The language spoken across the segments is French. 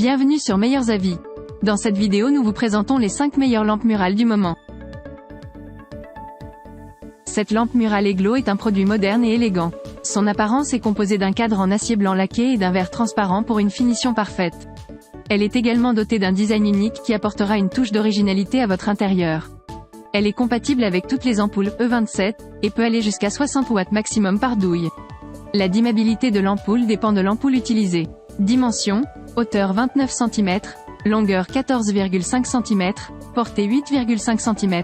Bienvenue sur Meilleurs Avis. Dans cette vidéo nous vous présentons les 5 meilleures lampes murales du moment. Cette lampe murale Eglo est un produit moderne et élégant. Son apparence est composée d'un cadre en acier blanc laqué et d'un verre transparent pour une finition parfaite. Elle est également dotée d'un design unique qui apportera une touche d'originalité à votre intérieur. Elle est compatible avec toutes les ampoules E27, et peut aller jusqu'à 60 watts maximum par douille. La dimmabilité de l'ampoule dépend de l'ampoule utilisée. Dimension: hauteur 29 cm, longueur 14,5 cm, portée 8,5 cm.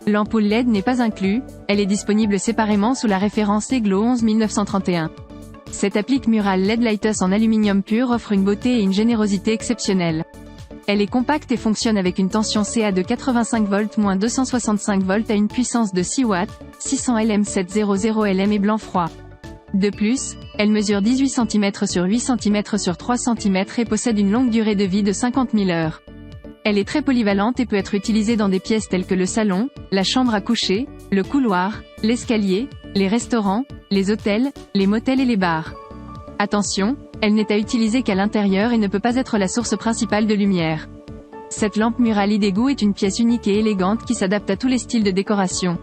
L'ampoule LED n'est pas inclus, elle est disponible séparément sous la référence Eglo 11931. Cette applique murale LED Lighthouse en aluminium pur offre une beauté et une générosité exceptionnelles. Elle est compacte et fonctionne avec une tension CA de 85 volts moins 265 volts à une puissance de 6 watts, 600 LM700 LM et blanc froid. De plus, elle mesure 18 cm sur 8 cm sur 3 cm et possède une longue durée de vie de 50 000 heures. Elle est très polyvalente et peut être utilisée dans des pièces telles que le salon, la chambre à coucher, le couloir, l'escalier, les restaurants, les hôtels, les motels et les bars. Attention, elle n'est à utiliser qu'à l'intérieur et ne peut pas être la source principale de lumière. Cette lampe murale Idegu est une pièce unique et élégante qui s'adapte à tous les styles de décoration.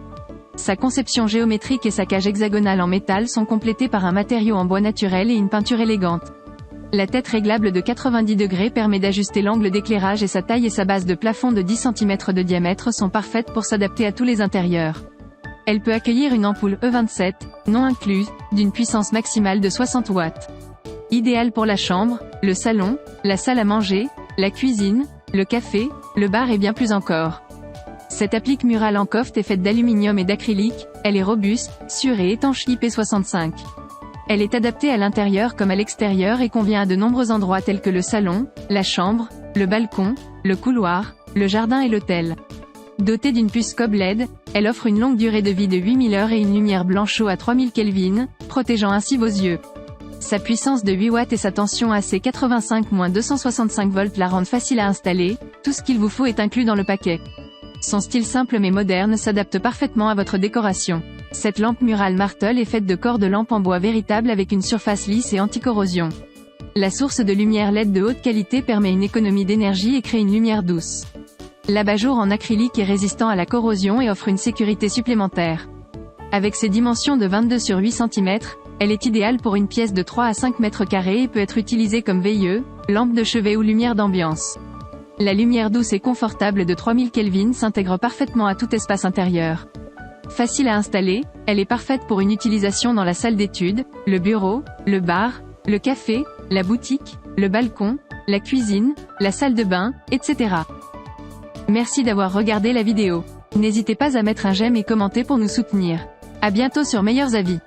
Sa conception géométrique et sa cage hexagonale en métal sont complétées par un matériau en bois naturel et une peinture élégante. La tête réglable de 90 degrés permet d'ajuster l'angle d'éclairage et sa taille et sa base de plafond de 10 cm de diamètre sont parfaites pour s'adapter à tous les intérieurs. Elle peut accueillir une ampoule E27, non incluse, d'une puissance maximale de 60 watts. Idéale pour la chambre, le salon, la salle à manger, la cuisine, le café, le bar et bien plus encore. Cette applique murale en coffre est faite d'aluminium et d'acrylique, elle est robuste, sûre et étanche IP65. Elle est adaptée à l'intérieur comme à l'extérieur et convient à de nombreux endroits tels que le salon, la chambre, le balcon, le couloir, le jardin et l'hôtel. Dotée d'une puce cob LED, elle offre une longue durée de vie de 8000 heures et une lumière blanche à 3000 Kelvin, protégeant ainsi vos yeux. Sa puissance de 8 watts et sa tension AC85-265 volts la rendent facile à installer, tout ce qu'il vous faut est inclus dans le paquet. Son style simple mais moderne s'adapte parfaitement à votre décoration. Cette lampe murale Martel est faite de corps de lampe en bois véritable avec une surface lisse et anti-corrosion. La source de lumière LED de haute qualité permet une économie d'énergie et crée une lumière douce. L'abat-jour en acrylique est résistant à la corrosion et offre une sécurité supplémentaire. Avec ses dimensions de 22 sur 8 cm, elle est idéale pour une pièce de 3 à 5 mètres carrés et peut être utilisée comme veilleux, lampe de chevet ou lumière d'ambiance. La lumière douce et confortable de 3000 Kelvin s'intègre parfaitement à tout espace intérieur. Facile à installer, elle est parfaite pour une utilisation dans la salle d'études, le bureau, le bar, le café, la boutique, le balcon, la cuisine, la salle de bain, etc. Merci d'avoir regardé la vidéo. N'hésitez pas à mettre un j'aime et commenter pour nous soutenir. À bientôt sur Meilleurs Avis.